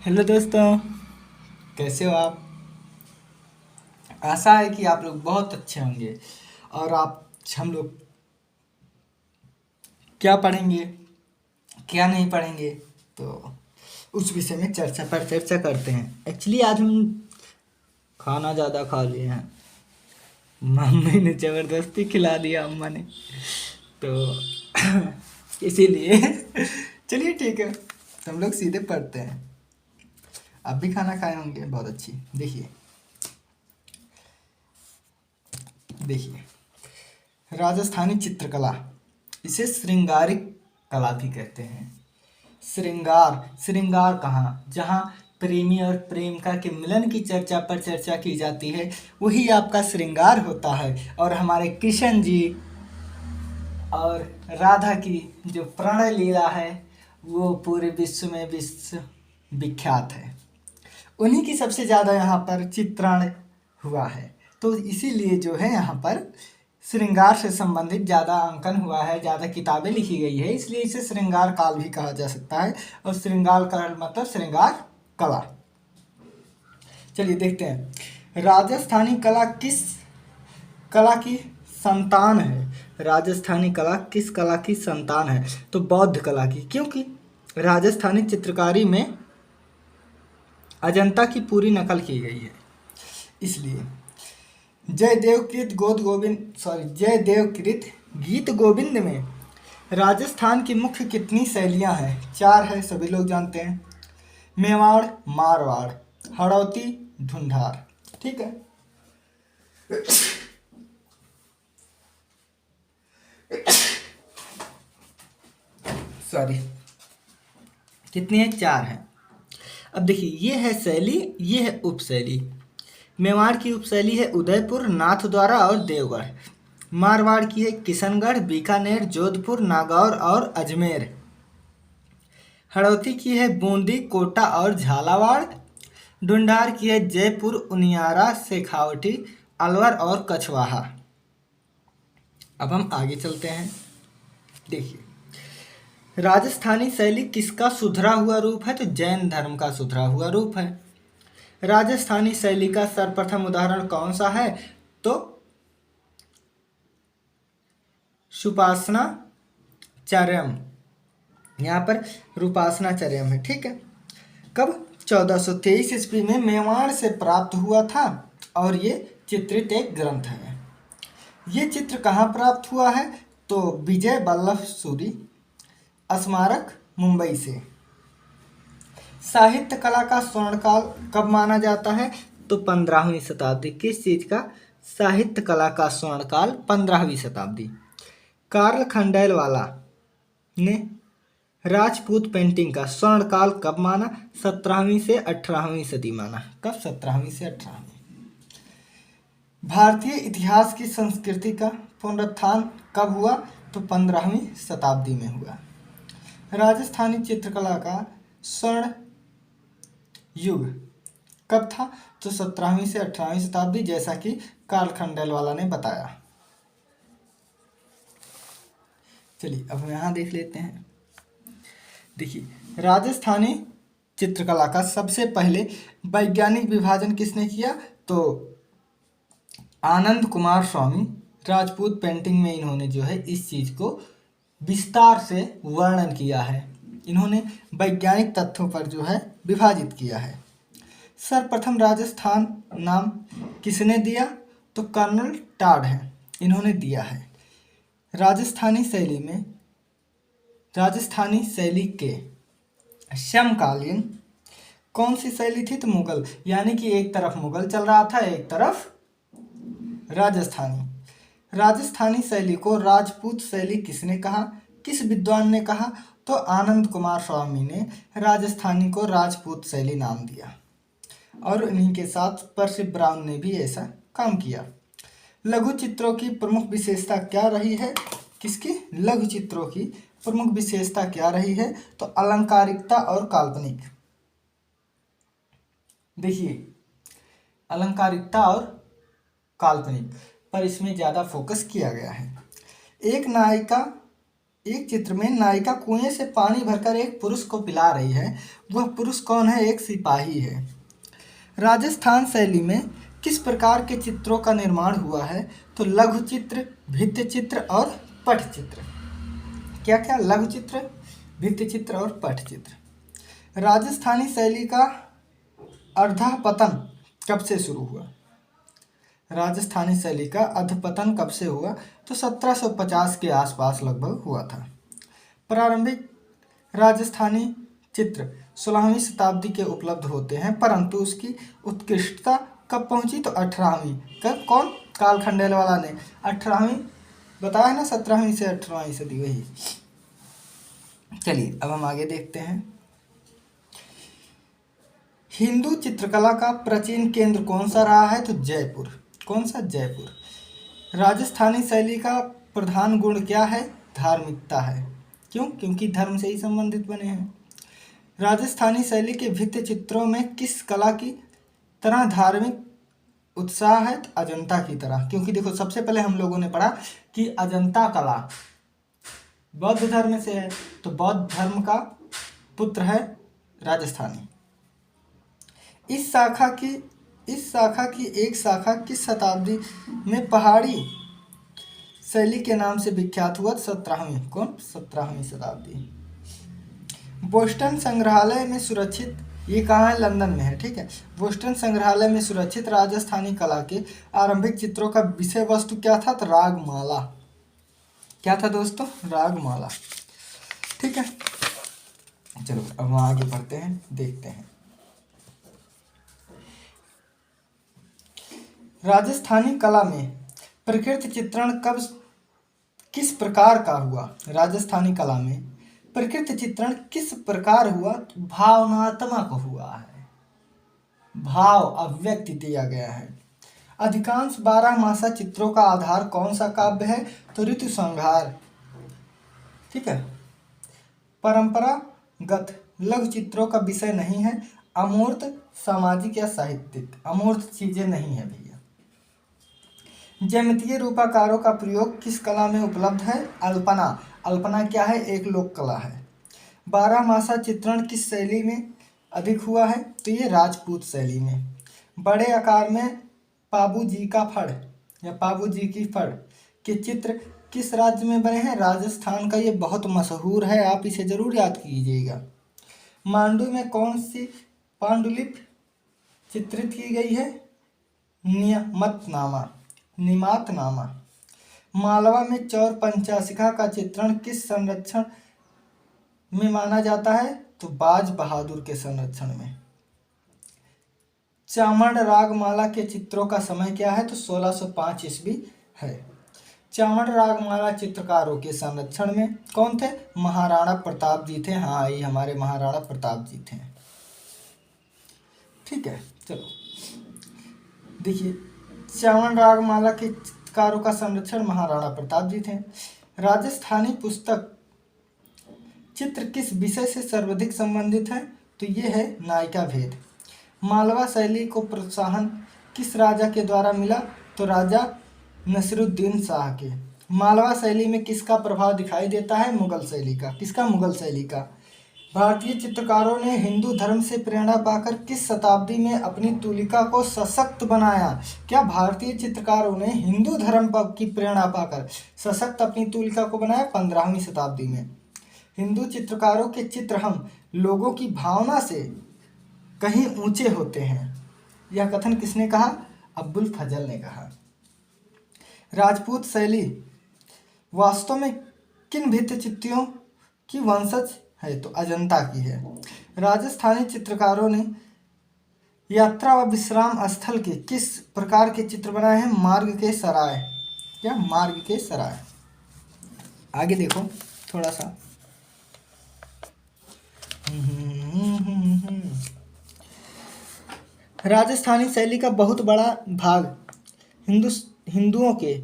Hello दोस्तों, कैसे हो आप। आशा है कि आप लोग बहुत अच्छे होंगे। और आप हम लोग क्या पढ़ेंगे, क्या नहीं पढ़ेंगे, तो उस विषय में चर्चा करते हैं। एक्चुअली आज हम खाना ज़्यादा खा लिए हैं। मम्मी ने ज़बरदस्ती खिला दिया, अम्मा ने, तो इसीलिए चलिए ठीक है, तो हम लोग सीधे पढ़ते हैं। आप भी खाना खाए होंगे, बहुत अच्छी। देखिए देखिए, राजस्थानी चित्रकला, इसे श्रृंगारिक कला भी कहते हैं। श्रृंगार, श्रृंगार कहाँ, जहाँ प्रेमी और प्रेमिका के मिलन की चर्चा पर चर्चा की जाती है, वही आपका श्रृंगार होता है। और हमारे कृष्ण जी और राधा की जो प्रणय लीला है, वो पूरे विश्व में विश्व विख्यात है। उन्हीं की सबसे ज़्यादा यहाँ पर चित्रण हुआ है। तो इसीलिए जो है यहाँ पर श्रृंगार से संबंधित ज़्यादा अंकन हुआ है, ज़्यादा किताबें लिखी गई है, इसलिए इसे श्रृंगार काल भी कहा जा सकता है। और श्रृंगार काल मतलब श्रृंगार कला। चलिए देखते हैं, राजस्थानी कला किस कला की संतान है। राजस्थानी कला किस कला की संतान है, तो बौद्ध कला की, क्योंकि राजस्थानी चित्रकारी में अजंता की पूरी नकल की गई है, इसलिए। जयदेव कृत गीत गोविंद में राजस्थान की मुख्य कितनी शैलियां हैं। 4 है, सभी लोग जानते हैं। मेवाड़, मारवाड़, हड़ौती, धुंधार। ठीक है। सॉरी, कितनी है, 4 है। अब देखिए, ये है शैली, ये है उपशैली। मेवाड़ की उपशैली है उदयपुर, नाथद्वारा और देवगढ़। मारवाड़ की है किशनगढ़, बीकानेर, जोधपुर, नागौर और अजमेर। हड़ौती की है बूंदी, कोटा और झालावाड़। ढूंढार की है जयपुर, उनियारा, शेखावटी, अलवर और कछवाहा। अब हम आगे चलते हैं। देखिए, राजस्थानी शैली किसका सुधरा हुआ रूप है, तो जैन धर्म का सुधरा हुआ रूप है। राजस्थानी शैली का सर्वप्रथम उदाहरण कौन सा है, तो सुपासना चार्यम। यहाँ पर रूपासनाचर्यम है। ठीक है। कब, 1423 ईस्वी में मेवाड़ से प्राप्त हुआ था, और ये चित्रित एक ग्रंथ है। ये चित्र कहाँ प्राप्त हुआ है, तो विजय वल्लभ सूरी स्मारक, मुंबई से। साहित्य कला का स्वर्णकाल कब माना जाता है, तो 15वीं शताब्दी। किस चीज का, साहित्य कला का स्वर्णकाल 15वीं शताब्दी। कार्ल खंडेलवाला ने राजपूत पेंटिंग का स्वर्णकाल कब माना, 17वीं से 18वीं सदी माना। कब, 17वीं से 18वीं। भारतीय इतिहास की संस्कृति का पुनरुत्थान कब हुआ, तो 15वीं शताब्दी में हुआ। राजस्थानी चित्रकला का स्वर्ण युग कब था, तो 17वीं से 18वीं शताब्दी, जैसा कि कार्ल खंडेलवाला ने बताया। चलिए अब हम यहाँ देख लेते हैं। देखिए, राजस्थानी चित्रकला का सबसे पहले वैज्ञानिक विभाजन किसने किया, तो आनंद कुमार स्वामी। राजपूत पेंटिंग में इन्होंने जो है इस चीज को विस्तार से वर्णन किया है। इन्होंने वैज्ञानिक तथ्यों पर जो है विभाजित किया है। सर्वप्रथम राजस्थान नाम किसने दिया, तो कर्नल टाड है, इन्होंने दिया है। राजस्थानी शैली में, राजस्थानी शैली के समकालीन कौन सी शैली थी, तो मुगल। यानी कि एक तरफ मुगल चल रहा था, एक तरफ राजस्थानी। राजस्थानी शैली को राजपूत शैली किसने कहा, किस विद्वान ने कहा, तो आनंद कुमार स्वामी ने राजस्थानी को राजपूत शैली नाम दिया। और इन्हीं के साथ पर्सी ब्राउन ने भी ऐसा काम किया। लघु चित्रों की प्रमुख विशेषता क्या रही है, किसकी, लघु चित्रों की प्रमुख विशेषता क्या रही है, तो अलंकारिकता और काल्पनिक। देखिए, अलंकारिकता और काल्पनिक पर इसमें ज़्यादा फोकस किया गया है। एक नायिका एक चित्र में नायिका कुएं से पानी भरकर एक पुरुष को पिला रही है। वह पुरुष कौन है? एक सिपाही है। राजस्थान शैली में किस प्रकार के चित्रों का निर्माण हुआ है? तो लघु चित्र, भित्ति चित्र और पट चित्र। क्या क्या? लघु चित्र, भित्ति चित्र और पट चित्र। राजस्थानी शैली का अधःपतन कब से शुरू हुआ? राजस्थानी शैली का अधःपतन कब से हुआ? तो 1750 के आसपास लगभग हुआ था। प्रारंभिक राजस्थानी चित्र 16वीं शताब्दी के उपलब्ध होते हैं, परंतु उसकी उत्कृष्टता कब पहुंची? तो 18वीं। कब? कौन? कार्ल खंडेलवाला ने 18वीं बताया है ना, 17वीं से 18वीं सदी वही। चलिए अब हम आगे देखते हैं। हिंदू चित्रकला का प्राचीन केंद्र कौन सा रहा है? तो जयपुर। कौन सा? जयपुर। राजस्थानी शैली का प्रधान गुण क्या है? धार्मिकता है। क्यों? क्योंकि धर्म से ही संबंधित बने हैं। राजस्थानी शैली के भित्ति चित्रों में किस कला की तरह धार्मिक उत्साह है? तो अजंता की तरह। क्योंकि देखो, सबसे पहले हम लोगों ने पढ़ा कि अजंता कला बौद्ध धर्म से है, तो बौद्ध धर्म का पुत्र है राजस्थानी। इस शाखा की एक शाखा किस शताब्दी में पहाड़ी शैली के नाम से विख्यात हुआ? 17वीं। कौन? 17वीं शताब्दी। बोस्टन संग्रहालय में सुरक्षित, ये कहाँ है? लंदन में है, ठीक है। बोस्टन संग्रहालय में सुरक्षित राजस्थानी कला के आरंभिक चित्रों का विषय वस्तु क्या था? तो रागमाला। क्या था दोस्तों? रागमाला। ठीक है, चलो अब हम आगे बढ़ते हैं, देखते हैं। राजस्थानी कला में प्रकृति चित्रण कब किस प्रकार का हुआ? राजस्थानी कला में प्रकृति चित्रण किस प्रकार हुआ? भावनात्मक हुआ है, भाव अभिव्यक्ति दिया गया है। अधिकांश 12 मासा चित्रों का आधार कौन सा काव्य है? तो ऋतु संहार। ठीक है। परंपरागत लघु चित्रों का विषय नहीं है। अमूर्त सामाजिक या साहित्यिक, अमूर्त चीजें नहीं है भैया। ज्यामितीय रूपाकारों का प्रयोग किस कला में उपलब्ध है? अल्पना। अल्पना क्या है? एक लोक कला है। 12 मासा चित्रण किस शैली में अधिक हुआ है? तो ये राजपूत शैली में। बड़े आकार में पाबू जी का फड़ या पाबू जी की फड़ के चित्र किस राज्य में बने हैं? राजस्थान का। ये बहुत मशहूर है, आप इसे जरूर याद कीजिएगा। मांडू में कौन सी पांडुलिपि चित्रित की गई है? निमातनामा। मालवा में चौर पंचाशिखा का चित्रण किस संरक्षण में माना जाता है? तो बाज बहादुर के संरक्षण में। चामंड रागमाला के चित्रों का समय क्या है? तो 1605 ईस्वी है। चामंड रागमाला चित्रकारों के संरक्षण में कौन थे? महाराणा प्रताप जी थे। हाँ, ये हमारे महाराणा प्रताप जी थे। ठीक है, चलो देखिए, चामंड रागमाला के चित्रकारों का संरक्षण महाराणा प्रताप जी थे। राजस्थानी पुस्तक चित्र किस विषय से सर्वाधिक संबंधित है? तो ये है नायिका भेद। मालवा शैली को प्रोत्साहन किस राजा के द्वारा मिला? तो राजा नसीरुद्दीन शाह के। मालवा शैली में किसका प्रभाव दिखाई देता है? मुगल शैली का। किसका? मुगल शैली का। भारतीय चित्रकारों ने हिंदू धर्म से प्रेरणा पाकर किस शताब्दी में अपनी तुलिका को सशक्त बनाया? क्या भारतीय चित्रकारों ने हिंदू धर्म की प्रेरणा पाकर सशक्त अपनी तुलिका को बनाया? 15वीं शताब्दी में। हिंदू चित्रकारों के चित्र हम लोगों की भावना से कहीं ऊंचे होते हैं, यह कथन किसने कहा? अब्बुल फजल ने कहा। राजपूत शैली वास्तव में किन भित्ति चित्रों की वंशज है? तो अजंता की है। राजस्थानी चित्रकारों ने यात्रा व विश्राम स्थल के किस प्रकार के चित्र बनाए हैं? मार्ग के सराय। क्या? मार्ग के सराय। आगे देखो थोड़ा सा। राजस्थानी शैली का बहुत बड़ा भाग हिंदुओं के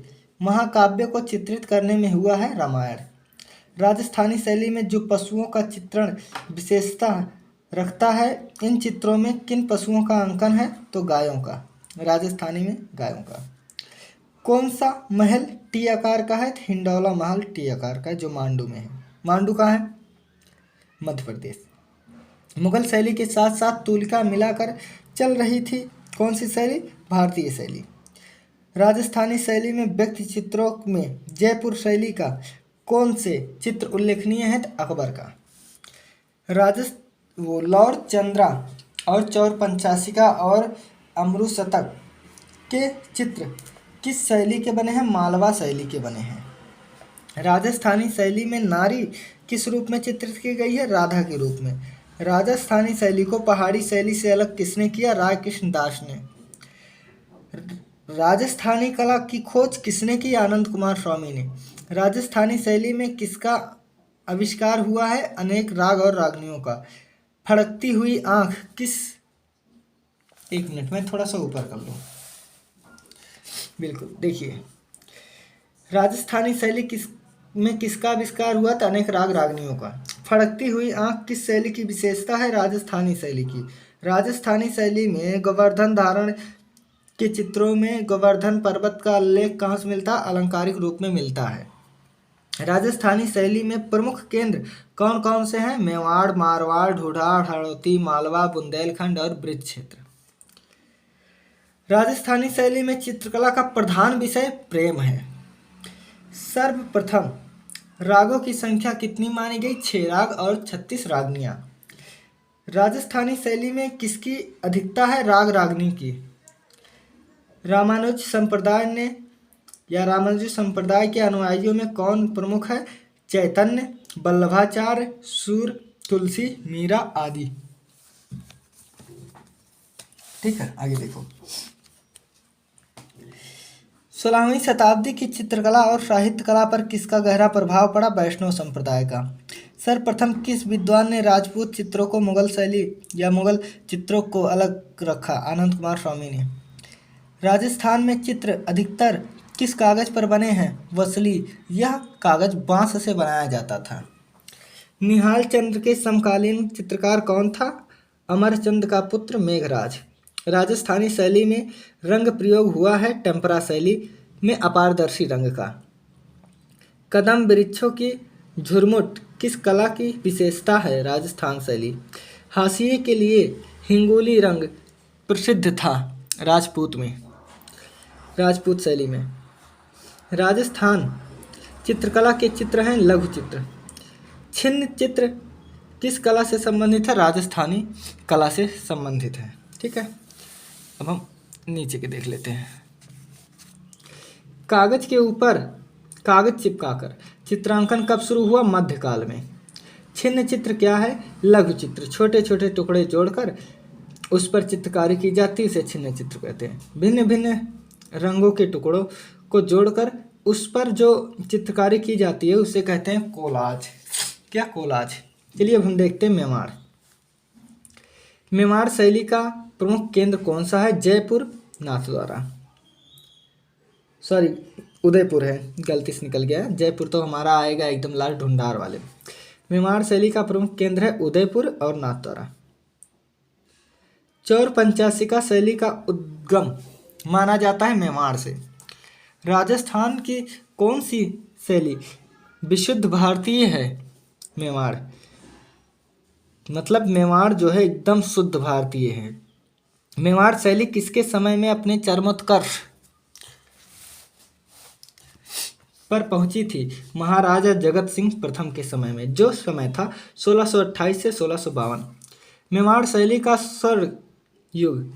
महाकाव्य को चित्रित करने में हुआ है। रामायण। राजस्थानी शैली में जो पशुओं का चित्रण विशेषता रखता है, इन चित्रों में किन पशुओं का अंकन है? तो गायों का। राजस्थानी में गायों का। कौन सा महल टी आकार का है? हिंडौला महल टी आकार का है, जो मांडू में है। मांडू कहाँ है? मध्य प्रदेश। मुगल शैली के साथ साथ तुलिका मिलाकर चल रही थी कौन सी शैली? भारतीय शैली। राजस्थानी शैली में व्यक्ति चित्रों में जयपुर शैली का कौन से चित्र उल्लेखनीय है? अकबर का। वो लॉर्ड चंद्रा और चौर पंचाशिका और अमरुशतक के चित्र किस शैली के बने हैं? मालवा शैली के बने हैं। राजस्थानी शैली में नारी किस रूप में चित्रित की गई है? राधा के रूप में। राजस्थानी शैली को पहाड़ी शैली से अलग किसने किया? राय कृष्ण दास ने। राजस्थानी कला की खोज किसने की? आनंद कुमार स्वामी ने। राजस्थानी शैली में किसका आविष्कार हुआ है? अनेक राग और रागनियों का। फड़कती हुई आंख किस, एक मिनट में थोड़ा सा ऊपर कर लो, बिल्कुल देखिए, राजस्थानी शैली में किसका आविष्कार हुआ था? अनेक राग रागनियों का। फड़कती हुई आंख किस शैली की विशेषता है? राजस्थानी शैली की। राजस्थानी शैली में गोवर्धन धारण के चित्रों में गोवर्धन पर्वत का उल्लेख कहाँ से मिलता है? अलंकारिक रूप में मिलता है। राजस्थानी शैली में प्रमुख केंद्र कौन कौन से हैं? मेवाड़, मारवाड़, ढूंढाड़, हड़ौती, मालवा, बुंदेलखंड और ब्रज क्षेत्र। राजस्थानी शैली में चित्रकला का प्रधान विषय प्रेम है। सर्वप्रथम रागों की संख्या कितनी मानी गई? 6 राग और 36 रागनियां। राजस्थानी शैली में किसकी अधिकता है? राग रागनी की। रामानुज संप्रदाय के अनुयायियों में कौन प्रमुख है? चैतन्य, वल्लभाचार्य, सूर, तुलसी, मीरा आदि। ठीक है, आगे देखो। 16वीं शताब्दी की चित्रकला और साहित्य कला पर किसका गहरा प्रभाव पड़ा? वैष्णव संप्रदाय का। सर्वप्रथम किस विद्वान ने राजपूत चित्रों को मुगल शैली या मुगल चित्रों को अलग रखा? आनंद कुमार स्वामी ने। राजस्थान में चित्र अधिकतर किस कागज पर बने हैं? वसली। यह कागज बांस से बनाया जाता था। निहाल चंद्र के समकालीन चित्रकार कौन था? अमरचंद का पुत्र मेघराज। राजस्थानी शैली में रंग प्रयोग हुआ है टेम्परा शैली में अपारदर्शी रंग का। कदम वृक्षों की झुरमुट किस कला की विशेषता है? राजस्थान शैली। हाशिए के लिए हिंगोली रंग प्रसिद्ध था राजपूत शैली में। राजस्थान चित्रकला के चित्र हैं लघु चित्र। छिन्न चित्र किस कला से संबंधित है? राजस्थानी कला से संबंधित है। ठीक है, अब हम नीचे के देख लेते हैं। कागज के ऊपर कागज चिपकाकर चित्रांकन कब शुरू हुआ? मध्यकाल में। छिन्न चित्र क्या है? लघु चित्र, छोटे छोटे टुकड़े जोड़कर उस पर चित्रकारी की जाती है, इसे छिन्न चित्र कहते हैं। भिन्न भिन्न रंगों के टुकड़ों को जोड़कर उस पर जो चित्रकारी की जाती है उसे कहते हैं कोलाज। क्या? कोलाज। चलिए अब हम देखते हैं मेवाड़। मेवाड़ शैली का प्रमुख केंद्र कौन सा है? जयपुर, नाथद्वारा। सॉरी, उदयपुर है, गलती से निकल गया। जयपुर तो हमारा आएगा एकदम लास्ट ढूंढार वाले। मेवाड़ शैली का प्रमुख केंद्र है उदयपुर और नाथद्वारा। चौर पंचाशिका शैली का उद्गम माना जाता है मेवाड़ से। राजस्थान की कौन सी शैली विशुद्ध भारतीय है? मेवाड़। मतलब मेवाड़ जो है एकदम शुद्ध भारतीय है। मेवाड़ शैली किसके समय में अपने चरमोत्कर्ष पर पहुंची थी? महाराजा जगत सिंह प्रथम के समय में, जो समय था 1628 से 1652। मेवाड़ शैली का स्वर्ण युग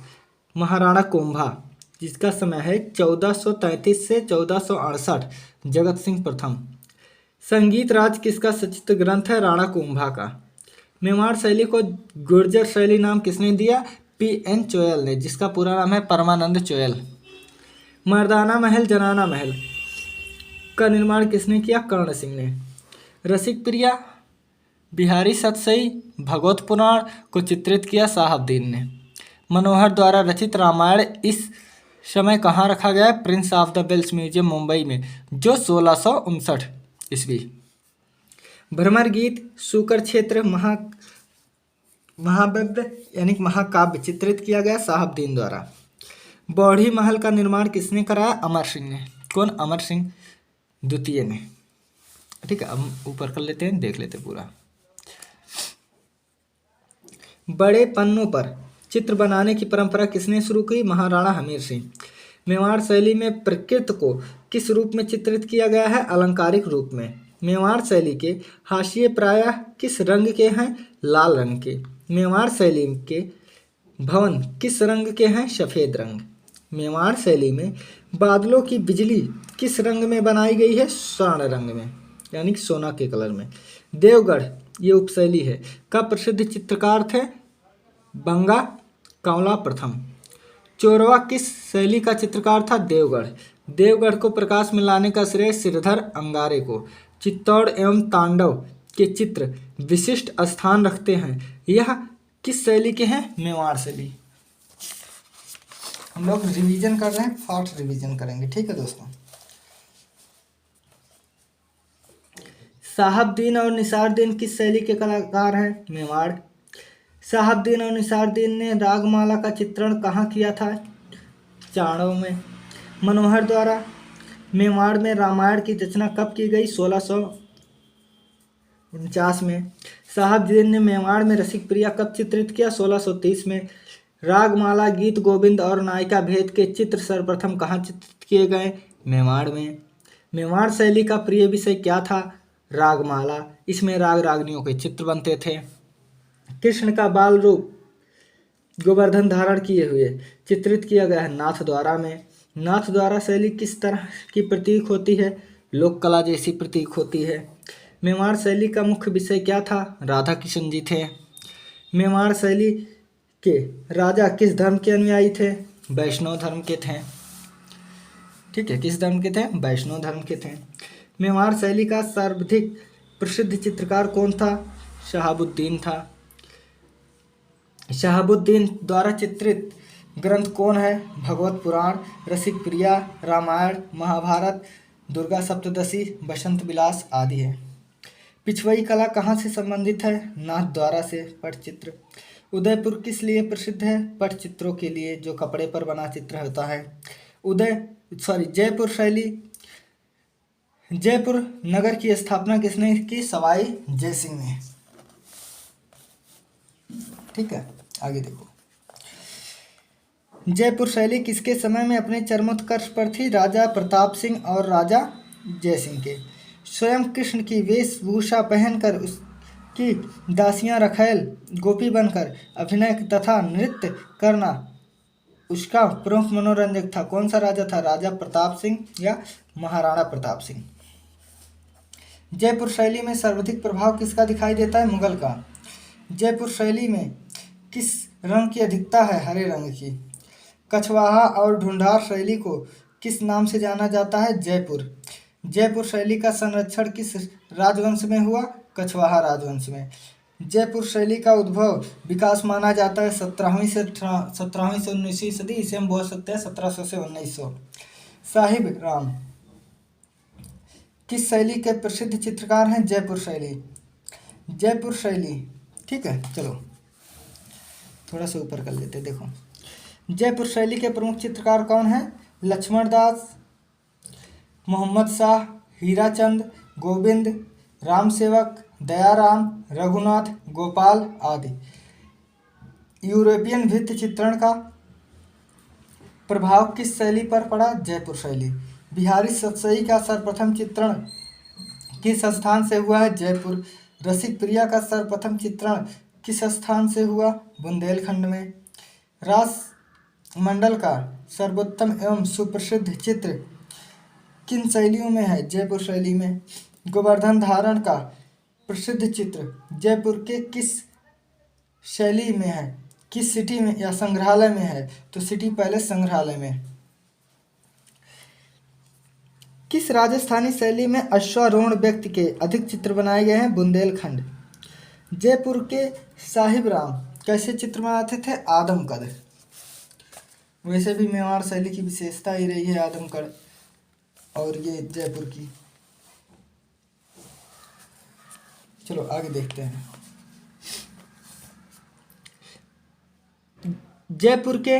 महाराणा कुंभा, जिसका समय है 1433 से 1468, जगत सिंह प्रथम। संगीत राज किसका सचित्र ग्रंथ है? राणा कुंभा का। मेवाड़ शैली को गुर्जर शैली नाम किसने दिया? P.N. चोयल ने, जिसका पूरा नाम है परमानंद चोयल। मर्दाना महल जनाना महल का निर्माण किसने किया? कर्ण सिंह ने। रसिक प्रिया, बिहारी सतसई, भगवत पुराण को चित्रित किया साहबदीन ने। मनोहर द्वारा रचित रामायण इस समय कहाँ रखा गया है? Prince of the Wales museum Mumbai में, जो 1659 ईस्वी। भ्रमर गीत सूकर क्षेत्र महाकाव्य यानी महाकाव्य चित्रित किया गया साहबदीन द्वारा। बौढ़ी महल का निर्माण किसने कराया? अमर सिंह ने। कौन? अमर सिंह द्वितीय ने। ठीक है, अब ऊपर कर लेते हैं, देख लेते हैं पूरा। बड़े पन्नों पर चित्र बनाने की परंपरा किसने शुरू की? महाराणा हमीर सिंह। मेवाड़ शैली में प्रकृति को किस रूप में चित्रित किया गया है? अलंकारिक रूप में। मेवाड़ शैली के हाशिए प्रायः किस रंग के हैं? लाल रंग के। मेवाड़ शैली के भवन किस रंग के हैं? सफेद रंग। मेवाड़ शैली में बादलों की बिजली किस रंग में बनाई गई है? स्वर्ण रंग में, यानी कि सोना के कलर में। देवगढ़, ये उपशैली है, का प्रसिद्ध चित्रकार थे? बंगा कांवला प्रथम। चोरवा किस शैली का चित्रकार था? देवगढ़। देवगढ़ को प्रकाश में लाने का श्रेय श्रीधर अंगारे को। चित्तौड़ एवं तांडव के चित्र विशिष्ट स्थान रखते हैं, यह किस शैली के हैं? मेवाड़ शैली। हम लोग रिवीजन कर रहे हैं, फास्ट रिवीजन करेंगे, ठीक है दोस्तों। साहबदीन और निसारदीन किस शैली के कलाकार हैं? मेवाड़। साहबदीन और निसारदीन ने रागमाला का चित्रण कहाँ किया था? चाणों में। मनोहर द्वारा मेवाड़ में रामायण की रचना कब की गई? 1649 में। साहबदीन ने मेवाड़ में रसिक प्रिया कब चित्रित किया? 1630 में। रागमाला, गीत गोविंद और नायिका भेद के चित्र सर्वप्रथम कहाँ चित्रित किए गए? मेवाड़ में। मेवाड़ शैली का प्रिय विषय क्या था? रागमाला। इसमें राग रागनियों के चित्र बनते थे। कृष्ण का बाल रूप गोवर्धन धारण किए हुए चित्रित किया गया है नाथ द्वारा में। नाथ द्वारा शैली किस तरह की प्रतीक होती है? लोक कला जैसी प्रतीक होती है। मेवाड़ शैली का मुख्य विषय क्या था? राधा किशन जी थे। मेवाड़ शैली के राजा किस धर्म के अनुयायी थे? वैष्णव धर्म के थे। ठीक है, किस धर्म के थे? वैष्णव धर्म के थे। मेवाड़ शैली का सर्वाधिक प्रसिद्ध चित्रकार कौन था? शहाबुद्दीन था। शहाबुद्दीन द्वारा चित्रित ग्रंथ कौन है? भगवत पुराण, रसिक प्रिया, रामायण, महाभारत, दुर्गा सप्तदशी, बसंत विलास आदि है। पिछवई कला कहाँ से संबंधित है? नाथ द्वारा से। पटचित्र। उदयपुर किस लिए प्रसिद्ध है? पटचित्रों के लिए, जो कपड़े पर बना चित्र होता है। जयपुर शैली, जयपुर नगर की स्थापना किसने की? सवाई जयसिंह ने। ठीक है, आगे देखो। जयपुर शैली किसके समय में अपने चरमोत्कर्ष पर थी? राजा प्रताप सिंह और राजा जयसिंह के। स्वयं कृष्ण की वेशभूषा पहनकर उसकी दासियां रखैल गोपी बनकर अभिनय तथा नृत्य करना उसका प्रमुख मनोरंजक था। कौन सा राजा था? राजा प्रताप सिंह या महाराणा प्रताप सिंह। जयपुर शैली में सर्वाधिक प्रभाव किसका दिखाई देता है? मुगल का। जयपुर शैली में किस रंग की अधिकता है? हरे रंग की। कछवाहा और ढूंढार शैली को किस नाम से जाना जाता है? जयपुर। जयपुर शैली का संरक्षण किस राजवंश में हुआ? कछवाहा राजवंश में। जयपुर शैली का उद्भव विकास माना जाता है 17वीं से 19वीं सदी, इसे हम बोल सकते हैं 1700 से 1900। साहिब राम किस शैली के प्रसिद्ध चित्रकार हैं? जयपुर शैली। जयपुर शैली, ठीक है, चलो थोड़ा सा ऊपर कर लेते। देखो, जयपुर शैली के प्रमुख चित्रकार कौन हैं? लक्ष्मण दास, मोहम्मद शाह, हीराचंद, गोविंद, राम सेवक, दयाराम, रघुनाथ, गोपाल आदि। यूरोपियन भित्ति चित्रण का प्रभाव किस शैली पर पड़ा? जयपुर शैली। बिहारी सतसई का सर्वप्रथम चित्रण किस स्थान से हुआ है? जयपुर। रसिक प्रिया का सर्वप्रथम चित्रण किस स्थान से हुआ? बुंदेलखंड में। रासमंडल का सर्वोत्तम एवं सुप्रसिद्ध चित्र किन शैलियों में है? जयपुर शैली में। गोवर्धन धारण का प्रसिद्ध चित्र जयपुर के किस शैली में है? किस सिटी में या संग्रहालय में है? तो सिटी पैलेस संग्रहालय में। किस राजस्थानी शैली में अश्वारोहण व्यक्ति के अधिक चित्र बनाए गए हैं? बुंदेलखंड। जयपुर के साहिब राम कैसे चित्र बनाते थे? आदमकद। वैसे भी मेवाड़ शैली की विशेषता ही रही है आदमकद और ये जयपुर की। चलो आगे देखते हैं। जयपुर के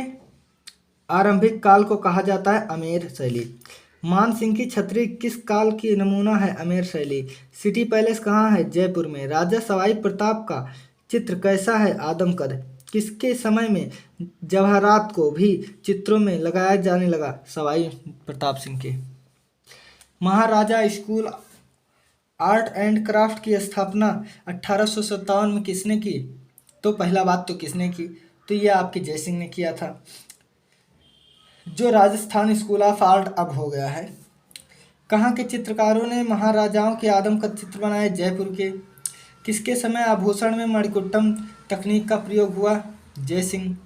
आरंभिक काल को कहा जाता है अमेर शैली। मान सिंह की छतरी किस काल की नमूना है? आमेर शैली। सिटी पैलेस कहाँ है? जयपुर में। राजा सवाई प्रताप का चित्र कैसा है? आदमकद। किसके समय में जवाहरात को भी चित्रों में लगाया जाने लगा? सवाई प्रताप सिंह के। महाराजा स्कूल आर्ट एंड क्राफ्ट की स्थापना 1857 में किसने की? तो पहला बात तो किसने की? तो ये आपके जयसिंह ने किया था, जो राजस्थान स्कूल ऑफ आर्ट अब हो गया है। कहाँ के चित्रकारों ने महाराजाओं के आदमकद चित्र बनाए? जयपुर के। किसके समय आभूषण में मणिकुट्टम तकनीक का प्रयोग हुआ? जयसिंह।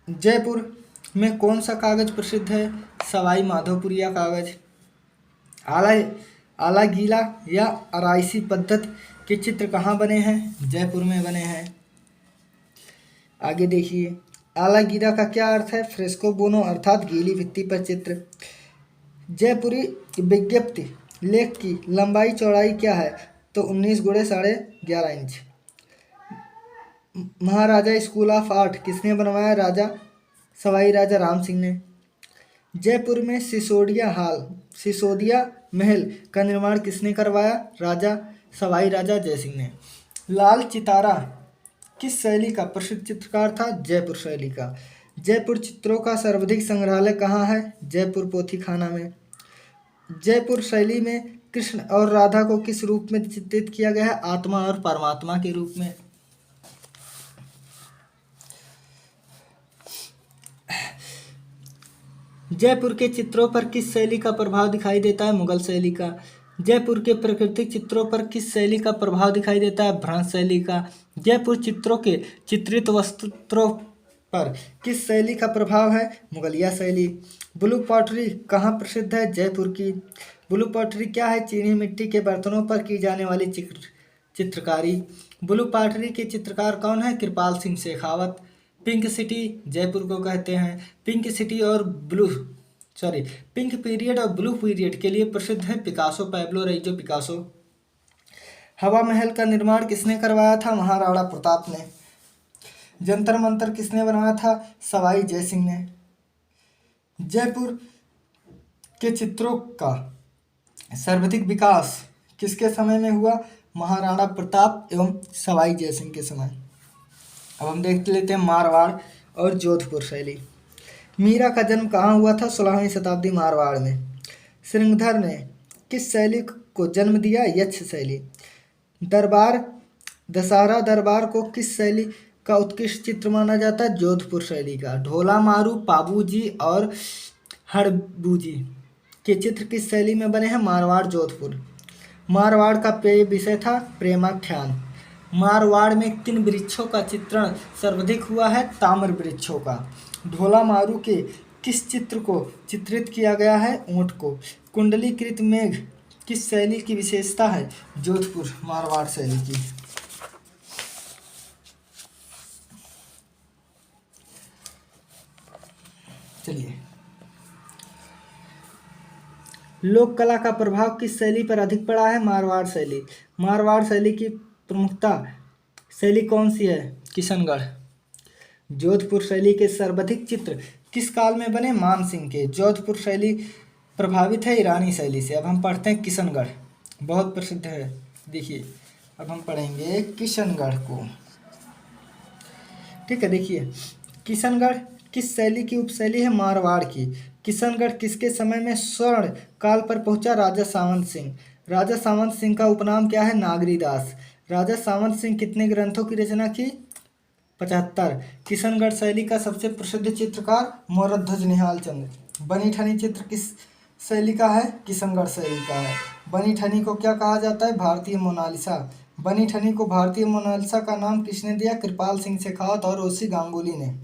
जयपुर में कौन सा कागज प्रसिद्ध है? सवाई माधोपुरिया कागज। आला आला गीला या आराइसी पद्धत के चित्र कहाँ बने हैं? जयपुर में बने हैं। आगे देखिए, आला गीला का क्या अर्थ है? फ्रेस्को बोनो अर्थात गीली भित्ति पर चित्र। जयपुरी विज्ञप्ति लेख की लंबाई चौड़ाई क्या है? तो 19 गुणे 11.5 inch. Maharaja school of art किसने बनवाया? राजा सवाई राजा राम सिंह ने। जयपुर में सिसोदिया महल का निर्माण किसने करवाया? राजा सवाई राजा जयसिंह ने। लाल चितारा किस शैली का प्रसिद्ध चित्रकार था? जयपुर शैली का। जयपुर चित्रों का सर्वाधिक संग्रहालय कहाँ है? जयपुर पोथीखाना में। जयपुर शैली में कृष्ण और राधा को किस रूप में चित्रित किया गया है? आत्मा और परमात्मा के रूप में। जयपुर के चित्रों पर किस शैली का प्रभाव दिखाई देता है? मुगल शैली का। जयपुर के प्राकृतिक चित्रों पर किस शैली का प्रभाव दिखाई देता है? भ्रंश शैली का। जयपुर चित्रों के चित्रित वस्त्रों पर किस शैली का प्रभाव है? मुगलिया शैली। ब्लू पॉटरी कहाँ प्रसिद्ध है? जयपुर की। ब्लू पॉटरी क्या है? चीनी मिट्टी के बर्तनों पर की जाने वाली चित्रकारी। ब्लू पॉटरी के चित्रकार कौन है? कृपाल सिंह शेखावत। पिंक सिटी जयपुर को कहते हैं। पिंक पीरियड और ब्लू पीरियड के लिए प्रसिद्ध है पिकासो, पैब्लो रेइजो पिकासो। हवा महल का निर्माण किसने करवाया था? महाराणा प्रताप ने। जंतर मंतर किसने बनाया था? सवाई जयसिंह ने। जयपुर के चित्रों का सर्वाधिक विकास किसके समय में हुआ? महाराणा प्रताप एवं सवाई जयसिंह के समय। अब हम देख लेते हैं मारवाड़ और जोधपुर शैली। मीरा का जन्म कहाँ हुआ था? 16वीं शताब्दी मारवाड़ में। श्रृंगधर ने किस शैली को जन्म दिया? यक्ष शैली। दशहरा दरबार को किस शैली का उत्कृष्ट चित्र माना जाता है? जोधपुर शैली का। ढोला मारू, पाबूजी और हड़बूजी के चित्र किस शैली में बने हैं? मारवाड़ जोधपुर। मारवाड़ का पेय विषय था प्रेमाख्यान। मारवाड़ में किन वृक्षों का चित्रण सर्वाधिक हुआ है? ताम्र वृक्षों का। ढोला मारू के किस चित्र को चित्रित किया गया है? ऊंट को। कुंडलीकृत मेघ किस शैली की विशेषता है? जोधपुर मारवाड़ शैली की। चलिए, लोक कला का प्रभाव किस शैली पर अधिक पड़ा है? मारवाड़ शैली। मारवाड़ शैली की प्रमुखता शैली कौन सी है? किशनगढ़। जोधपुर शैली के सर्वाधिक चित्र किस काल में बने? मान सिंह के। जोधपुर शैली प्रभावित है ईरानी शैली से। अब हम पढ़ते हैं किशनगढ़, बहुत प्रसिद्ध है। देखिए, अब हम पढ़ेंगे किशनगढ़ को। ठीक है, देखिए, किशनगढ़ किस शैली की उपशैली है? मारवाड़ की। किशनगढ़ किसके समय में स्वर्ण काल पर पहुंचा? राजा सावंत सिंह। राजा सावंत सिंह का उपनाम क्या है? नागरीदास। राजा सावंत सिंह कितने ग्रंथों की रचना की? 75। किशनगढ़ शैली का सबसे प्रसिद्ध चित्रकार मोरध्वज निहाल चंद्र। बनी ठनी चित्र किस शैली का है? किशनगढ़ शैली का है। बनी ठनी को क्या कहा जाता है? भारतीय मोनालिसा। बनी ठनी को भारतीय मोनालिसा का नाम किसने दिया? कृपाल सिंह शेखावत और ओसी गांगुली ने।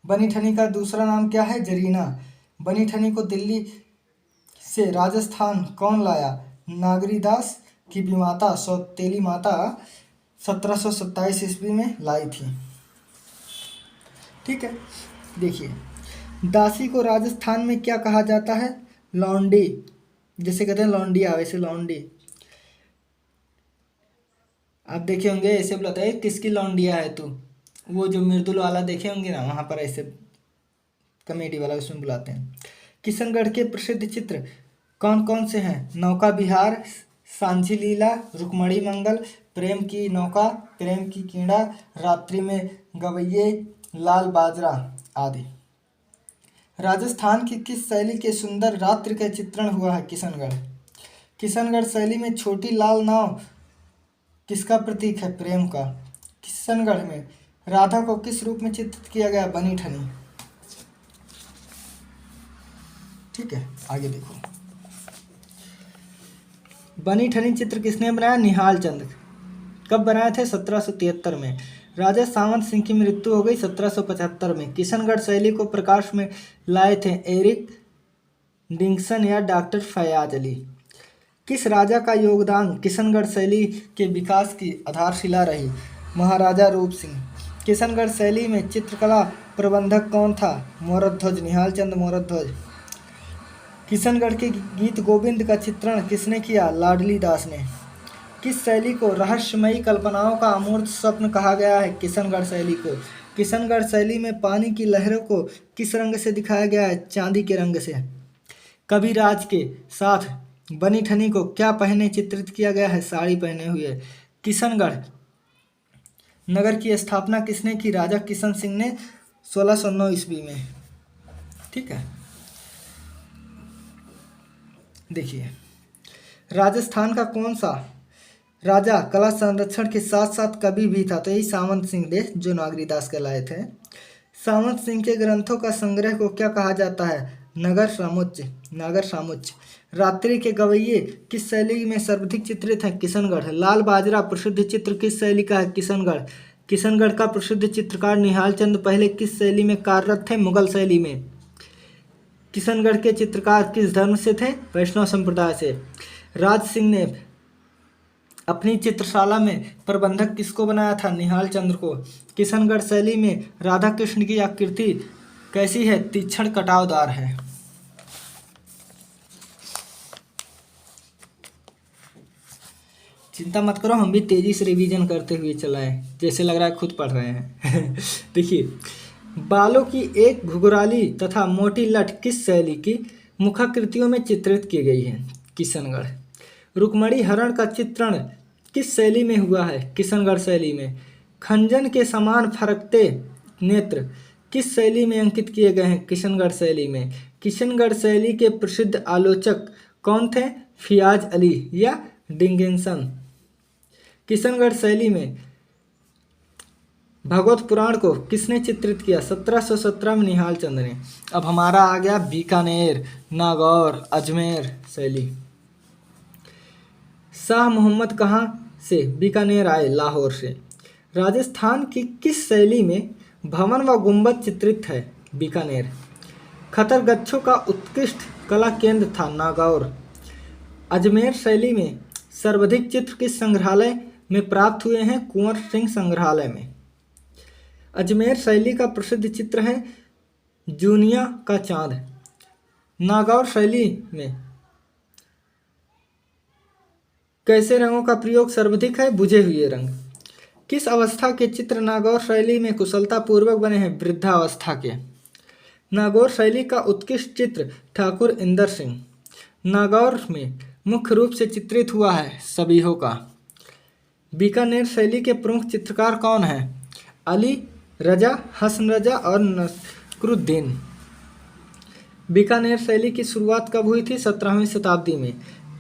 बनी ठनी का दूसरा नाम क्या है? जरीना। बनी ठनी को दिल्ली से राजस्थान कौन लाया? नागरीदास की विमाता सौतेली माता 1727 ईस्वी में लाई थी। ठीक है, देखिए, दासी को राजस्थान में क्या कहा जाता है? लौंडी। जैसे कहते हैं लौंडिया, वैसे लौंडी। आप देखे होंगे ऐसे बुलाते हैं, किसकी लौंडिया है तू? वो जो मृदुल वाला देखे होंगे ना, वहाँ पर ऐसे कमेटी वाला उसमें बुलाते हैं। किशनगढ़ के प्रसिद्ध चित्र कौन कौन से हैं? नौका विहार, सांझी लीला, रुक्मणी मंगल, प्रेम की नौका, प्रेम की कीड़ा, रात्रि में गवैये, लाल बाजरा आदि। राजस्थान की किस शैली के सुंदर रात्रि का चित्रण हुआ है? किशनगढ़। किशनगढ़ शैली में छोटी लाल नाव किसका प्रतीक है? प्रेम का। किशनगढ़ में राधा को किस रूप में चित्रित किया गया? बनी ठनी। ठीक है, आगे देखो। बनी ठनी चित्र किसने बनाया? निहाल चंद। कब बनाए थे? 1773 में। राजा सावंत सिंह की मृत्यु हो गई 1775 में। किशनगढ़ शैली को प्रकाश में लाए थे एरिक डिक्सन या डॉक्टर फयाज अली। किस राजा का योगदान किशनगढ़ शैली के विकास की आधारशिला रही? महाराजा रूप सिंह। किशनगढ़ शैली में चित्रकला प्रबंधक कौन था? मोहरध्वज, निहाल चंद मोहरध्वज। किशनगढ़ के गीत गोविंद का चित्रण किसने किया? लाडली दास ने। किस शैली को रहस्यमयी कल्पनाओं का अमूर्त स्वप्न कहा गया है? किशनगढ़ शैली को। किशनगढ़ शैली में पानी की लहरों को किस रंग से दिखाया गया है? चांदी के रंग से। कविराज के साथ बनी ठनी को क्या पहने चित्रित किया गया है? साड़ी पहने हुए। किशनगढ़ नगर की स्थापना किसने की? राजा किशन सिंह ने 1609 ईस्वी में। ठीक है, देखिए राजस्थान का कौन सा राजा कला संरक्षण के साथ साथ कवि भी था? तो यही सावंत सिंह थे, जो नागरीदास कहलाए थे। सावंत सिंह के ग्रंथों का संग्रह को क्या कहा जाता है? नगर सामुच्च, नागर सामुच्च। रात्रि के गवैये किस शैली में सर्वाधिक चित्रित हैं? किशनगढ़। लाल बाजरा प्रसिद्ध चित्र किस शैली का है? किशनगढ़। किशनगढ़ का प्रसिद्ध चित्रकार निहाल चंद पहले किस शैली में कार्यरत थे? मुगल शैली में। किशनगढ़ के चित्रकार किस धर्म से थे? वैष्णव संप्रदाय से। राज सिंह ने अपनी चित्रशाला में प्रबंधक किसको बनाया था? निहाल चंद्र को। किशनगढ़ शैली में राधा कृष्ण की आकृति कैसी है? तीक्ष्ण कटावदार है। चिंता मत करो, हम भी तेजी से रिवीजन करते हुए चलाएं, जैसे लग रहा है खुद पढ़ रहे हैं। देखिए, बालों की एक घुघराली तथा मोटी लठ किस शैली की मुखाकृतियों में चित्रित की गई है? किशनगढ़। रुक्मणी हरण का चित्रण किस शैली में हुआ है? किशनगढ़ शैली में। खंजन के समान फरकते नेत्र किस शैली में अंकित किए गए हैं? किशनगढ़ शैली में। किशनगढ़ शैली के प्रसिद्ध आलोचक कौन थे? फियाज अली या डिंगेंसन। किशनगढ़ शैली में भागवत पुराण को किसने चित्रित किया? 1717 में निहाल चंद ने। अब हमारा आ गया बीकानेर, नागौर, अजमेर शैली। शाह मोहम्मद कहाँ से बीकानेर आए? लाहौर से। राजस्थान की किस शैली में भवन व गुंबद चित्रित है? बीकानेर। खतरगच्छों का उत्कृष्ट कला केंद्र था? नागौर। अजमेर शैली में सर्वाधिक चित्र किस संग्रहालय में प्राप्त हुए हैं? कुंवर सिंह संग्रहालय में। अजमेर शैली का प्रसिद्ध चित्र है जूनिया का चांद। नागौर शैली में कैसे रंगों का प्रयोग सर्वाधिक है? बुझे हुए रंग। किस अवस्था के चित्र नागौर शैली में कुशलता पूर्वक बने हैं? वृद्धावस्था के। नागौर शैली का उत्कृष्ट चित्र ठाकुर इंदर सिंह। नागौर में मुख्य रूप से चित्रित हुआ है सबिहों का। बीकानेर शैली के प्रमुख चित्रकार कौन हैं? अली रजा, हसन रजा और नसरुद्दीन। बीकानेर शैली की शुरुआत कब हुई थी? 17वीं शताब्दी में।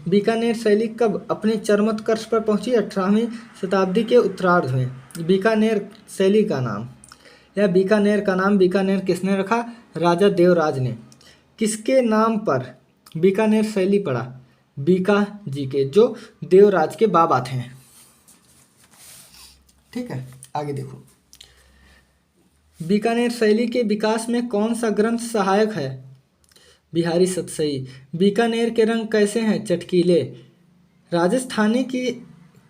बीकानेर शैली कब अपने चरमोत्कर्ष पर पहुंची? 18वीं शताब्दी के उत्तरार्ध में। बीकानेर शैली का नाम या बीकानेर का नाम बीकानेर किसने रखा? राजा देवराज ने। किसके नाम पर बीकानेर शैली पड़ा? बीका जी के, जो देवराज के बाबा थे। ठीक है, आगे देखो। बीकानेर शैली के विकास में कौन सा ग्रंथ सहायक है? बिहारी सतसई। बीकानेर के रंग कैसे हैं? चटकीले। राजस्थानी की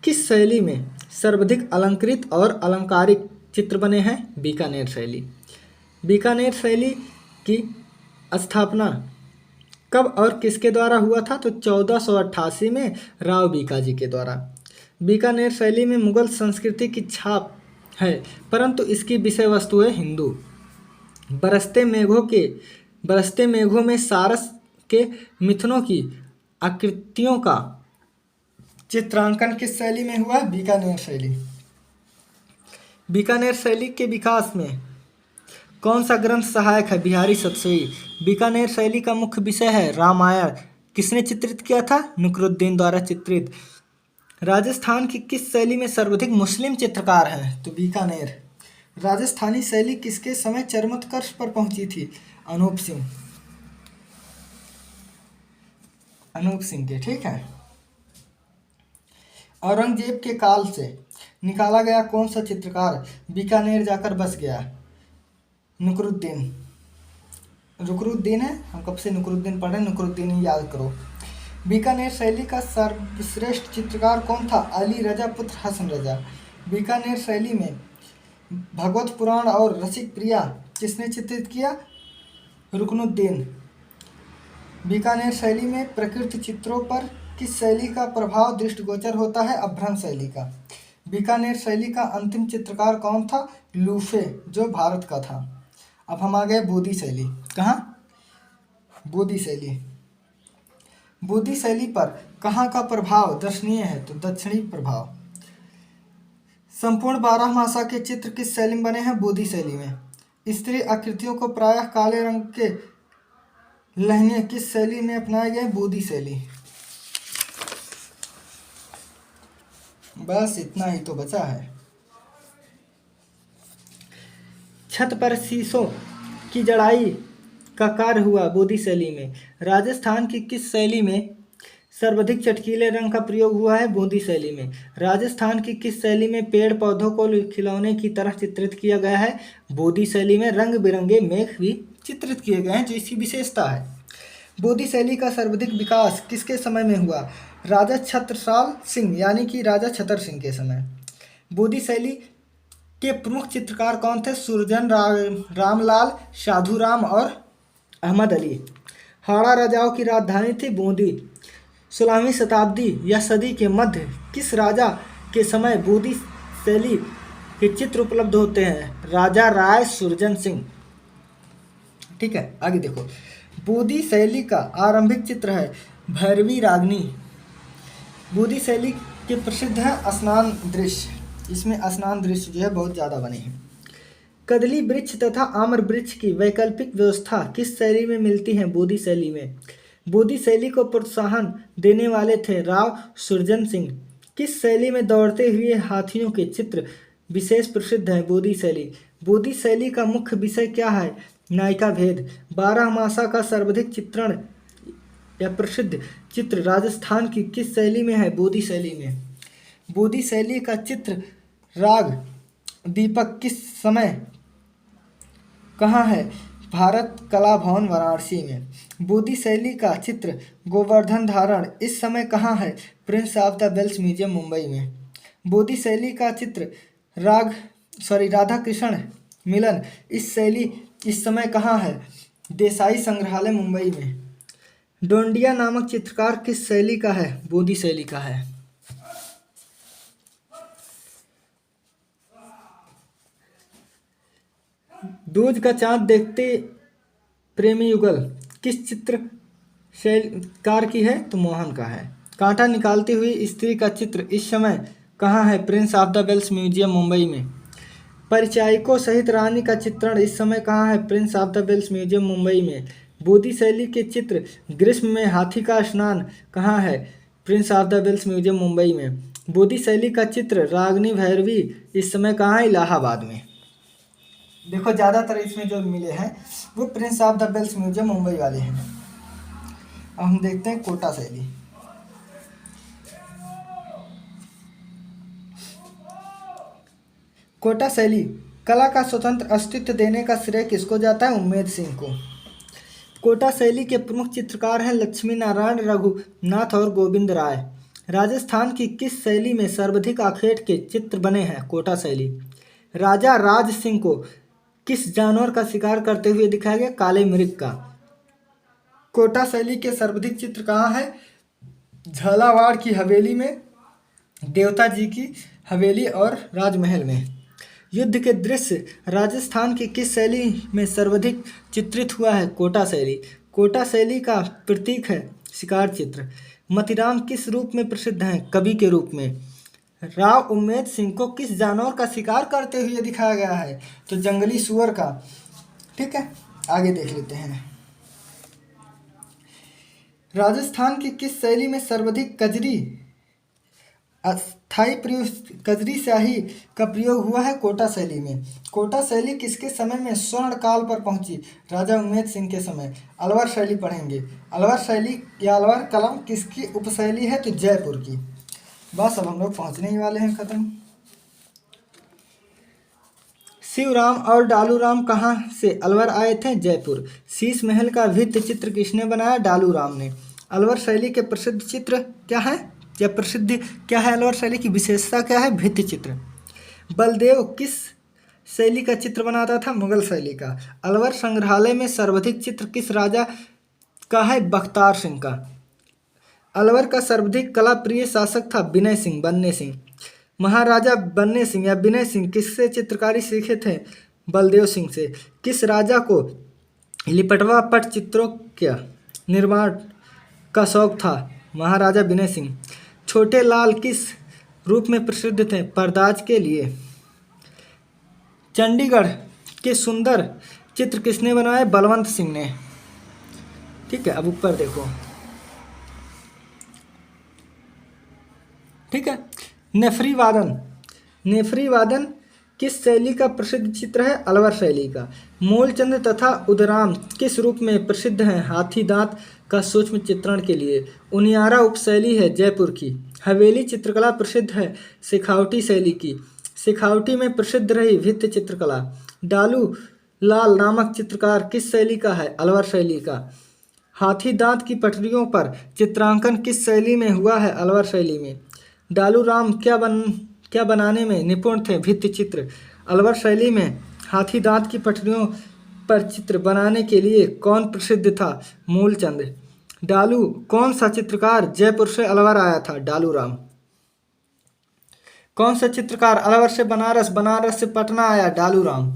किस शैली में सर्वाधिक अलंकृत और अलंकारिक चित्र बने हैं? बीकानेर शैली। बीकानेर शैली की स्थापना कब और किसके द्वारा हुआ था? तो 1488 में राव बीका जी के द्वारा। बीकानेर शैली में मुगल संस्कृति की छाप है, परंतु इसकी विषय वस्तु है हिंदू। बरसते मेघों के बरसते मेघों में सारस के मिथुनों की आकृतियों का चित्रांकन किस शैली में हुआ? बीकानेर शैली। बीकानेर शैली के विकास में कौन सा ग्रंथ सहायक है? बिहारी सतसई। बीकानेर शैली का मुख्य विषय है रामायण। किसने चित्रित किया था? नुकरुद्दीन द्वारा चित्रित। राजस्थान की किस शैली में सर्वाधिक मुस्लिम चित्रकार हैं? तो बीकानेर। राजस्थानी शैली किसके समय चरमोत्कर्ष पर पहुंची थी? अनूप सिंह। अनूप सिंह के, ठीक है। औरंगजेब के काल से निकाला गया कौन सा चित्रकार बीकानेर जाकर बस गया? नुकरुद्दीन। रुकरुद्दीन है, हम कब से नुकरुद्दीन पढ़ रहे हैं, नुकरुद्दीन ही याद करो। बीकानेर शैली का सर्वश्रेष्ठ चित्रकार कौन था? अली रजा पुत्र हसन रजा। बीकानेर शैली में भगवत पुराण और रसिक प्रिया किसने चित्रित किया? रुकनुद्दीन। बीकानेर शैली में प्रकृति चित्रों पर किस शैली का प्रभाव दृष्टिगोचर होता है? अभ्रंश शैली का। बीकानेर शैली का अंतिम चित्रकार कौन था? लूफे, जो भारत का था। अब हम आ गए बोधी शैली। कहाँ? बोधी शैली। बोधी शैली पर कहाँ का प्रभाव दर्शनीय है? तो दक्षिणी प्रभाव। संपूर्ण 12 मासा के चित्र किस शैली में बने हैं? बोधी शैली में। स्त्री आकृतियों को प्रायः काले रंग के लहंगे किस शैली में अपनाए गए? बोधी शैली। बस इतना ही तो बचा है। छत पर शीशों की जड़ाई का कार्य हुआ बोधी शैली में। राजस्थान की किस शैली में सर्वाधिक चटकीले रंग का प्रयोग हुआ है? बोधी शैली में। राजस्थान की किस शैली में पेड़ पौधों को खिलौने की तरह चित्रित किया गया है? बोधी शैली में। रंग बिरंगे मेघ भी चित्रित किए गए हैं, जो इसकी विशेषता है। बोधी शैली का सर्वाधिक विकास किसके समय में हुआ? राजा छत्रसाल सिंह, यानी कि राजा छतर सिंह के समय। बोधी शैली के प्रमुख चित्रकार कौन थे? सुरजन रामलाल, साधुराम और अहमद अली। हाड़ा राजाओं की राजधानी थी बूंदी। 16वीं शताब्दी या सदी के मध्य किस राजा के समय बोधी शैली के चित्र उपलब्ध होते हैं? राजा राय सुरजन सिंह। ठीक है, आगे देखो। बोधी शैली का आरंभिक चित्र है भैरवी रागनी। बोधी शैली के प्रसिद्ध है स्नान दृश्य। इसमें स्नान दृश्य जो है बहुत ज़्यादा बने हैं। कदली वृक्ष तथा आम्र वृक्ष की वैकल्पिक व्यवस्था किस शैली में मिलती है? बोधी शैली में। बोधी शैली को प्रोत्साहन देने वाले थे राव सुरजन सिंह। किस शैली में दौड़ते हुए हाथियों के चित्र विशेष प्रसिद्ध हैं? बोधी शैली। बोधी शैली का मुख्य विषय क्या है? नायिका भेद। 12 मासा का सर्वाधिक चित्रण या प्रसिद्ध चित्र राजस्थान की किस शैली में है? बोधी शैली में। बोधी शैली का चित्र राग दीपक किस समय कहाँ है? भारत कला भवन वाराणसी में। बोधी शैली का चित्र गोवर्धन धारण इस समय कहाँ है? Prince of the Wales museum Mumbai में। बोधी शैली का चित्र राधा कृष्ण मिलन इस शैली इस समय कहाँ है? देसाई संग्रहालय मुंबई में। डोंडिया नामक चित्रकार किस शैली का है? बोधी शैली का है। दूज का चांद देखते प्रेमी युगल किस चित्र शैलकार की है? तो मोहन का है। कांटा निकालती हुई स्त्री का चित्र इस समय कहाँ है? Prince of the Wales museum Mumbai में। परिचायकों सहित रानी का चित्रण इस समय कहाँ है? Prince of the Wales museum Mumbai में। बोधी शैली के चित्र ग्रीष्म में हाथी का स्नान कहाँ है? Prince of the Wales museum Mumbai में। बोधी शैली का चित्र रागनी भैरवी इस समय कहाँ है? इलाहाबाद में। देखो ज़्यादातर इसमें जो मिले हैं वो Prince of the Wales museum Mumbai वाले हैं। अब हम देखते हैं कोटा शैली। कोटा शैली कला का स्वतंत्र अस्तित्व देने का श्रेय किसको जाता है? उम्मेद सिंह को। कोटा शैली के प्रमुख चित्रकार हैं लक्ष्मी नारायण, रघुनाथ और गोविंद राय। राजस्थान की किस शैली में सर्वाधिक आखेट के चित्र बने हैं? कोटा शैली। राजा राज सिंह को किस जानवर का शिकार करते हुए दिखाया गया? काले मृग का। कोटा शैली के सर्वाधिक चित्र कहाँ है? झालावाड़ की हवेली में, देवता जी की हवेली और राजमहल में। युद्ध के दृश्य राजस्थान की किस शैली में सर्वाधिक चित्रित हुआ है? कोटा शैली। कोटा शैली का प्रतीक है शिकार चित्र। मोतीराम किस रूप में प्रसिद्ध हैं? कवि के रूप में। राव उम्मेद सिंह को किस जानवर का शिकार करते हुए दिखाया गया है? तो जंगली सुअर का। ठीक है, आगे देख लेते हैं। राजस्थान की किस शैली में सर्वाधिक कजरी अस्थाई प्रयोग कजरी शाही का प्रयोग हुआ है? कोटा शैली में। कोटा शैली किसके समय में स्वर्ण काल पर पहुंची? राजा उम्मेद सिंह के समय। अलवर शैली पढ़ेंगे। अलवर शैली या अलवर कलम किसकी उपशैली है? तो जयपुर की। बस अब हम लोग पहुंचने ही वाले हैं, खत्म। शिवराम और डालूराम कहाँ से अलवर आए थे? जयपुर। शीश महल का भित्ति चित्र किसने बनाया? डालूराम ने। अलवर शैली के प्रसिद्ध चित्र क्या है या प्रसिद्ध क्या है? अलवर शैली की विशेषता क्या है? भित्ति चित्र। बलदेव किस शैली का चित्र बनाता था? मुगल शैली का। अलवर संग्रहालय में सर्वाधिक चित्र किस राजा का है? बख्तार सिंह का। अलवर का सर्वाधिक कला प्रिय शासक था? विनय सिंह, बन्ने सिंह। महाराजा बन्ने सिंह या विनय सिंह किससे चित्रकारी सीखे थे? बलदेव सिंह से। किस राजा को लिपटवा पट चित्रों का निर्माण का शौक था? महाराजा विनय सिंह। छोटे लाल किस रूप में प्रसिद्ध थे? परदाज के लिए। चंडीगढ़ के सुंदर चित्र किसने बनाए? बलवंत सिंह ने। ठीक है, अब ऊपर देखो। ठीक है, नेफरी वादन। नेफरी वादन किस शैली का प्रसिद्ध चित्र है? अलवर शैली का। मूलचंद तथा उदराम किस रूप में प्रसिद्ध हैं? हाथी दांत का सूक्ष्म चित्रण के लिए। उनियारा उपशैली है जयपुर की। हवेली चित्रकला प्रसिद्ध है शेखावटी शैली की। शेखावटी में प्रसिद्ध रही भित्ति चित्रकला। डालू लाल नामक चित्रकार किस शैली का है? अलवर शैली का। हाथी दांत की पटरियों पर चित्रांकन किस शैली में हुआ है? अलवर शैली में। डालूराम क्या बनाने में निपुण थे? भित्ति चित्र। अलवर शैली में हाथी दांत की पटरियों पर चित्र बनाने के लिए कौन प्रसिद्ध था? मूलचंद। डालू कौन सा चित्रकार जयपुर से अलवर आया था? डालूराम। कौन सा चित्रकार अलवर से बनारस, बनारस से पटना आया? डालूराम।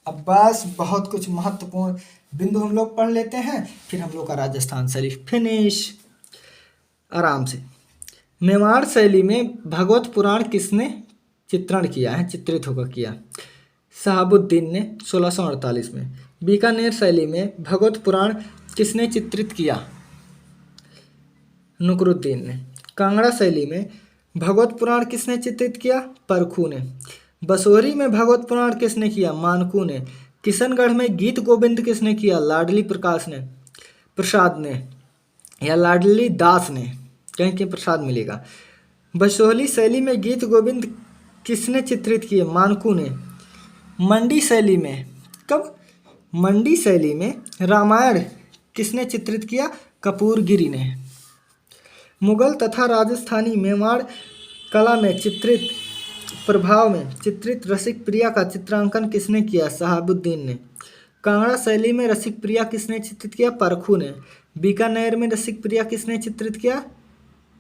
अब बस बहुत कुछ महत्वपूर्ण बिंदु हम लोग पढ़ लेते हैं, फिर हम लोग का राजस्थान शैली फिनिश आराम से। मेवाड़ शैली में भगवत पुराण किसने चित्रण किया है? चित्रित होकर किया? शहाबुद्दीन ने 1648 में। बीकानेर शैली में भगवत पुराण किसने चित्रित किया? नुकरुद्दीन ने। कांगड़ा शैली में भगवत पुराण किसने चित्रित किया? परखू ने। बसोहरी में भगवत पुराण किसने किया? मानकू ने। किशनगढ़ में गीत गोविंद किसने किया? लाडली प्रसाद ने या लाडली दास ने, कहीं के प्रसाद मिलेगा। बसोहली शैली में गीत गोविंद किसने चित्रित किए? मानकू ने। मंडी शैली में कब? मंडी शैली में रामायण किसने चित्रित किया? कपूरगिरी ने। मुगल तथा राजस्थानी मेवाड़ कला में चित्रित प्रभाव में चित्रित रसिक प्रिया का चित्रांकन किसने किया? शहाबुद्दीन ने। कांगड़ा शैली में रसिक प्रिया किसने चित्रित किया? परखू ने। बीकानेर में रसिक प्रिया किसने चित्रित किया?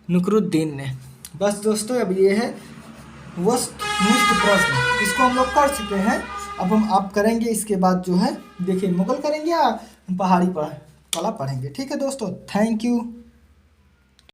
नुकरुद्दीन ने। बस दोस्तों, अब ये है वस्तुनिष्ठ प्रश्न, इसको हम लोग कर चुके हैं। अब हम आप करेंगे इसके बाद जो है, देखिए मुगल करेंगे या पहाड़ी कला पढ़ेंगे। ठीक है दोस्तों, थैंक यू।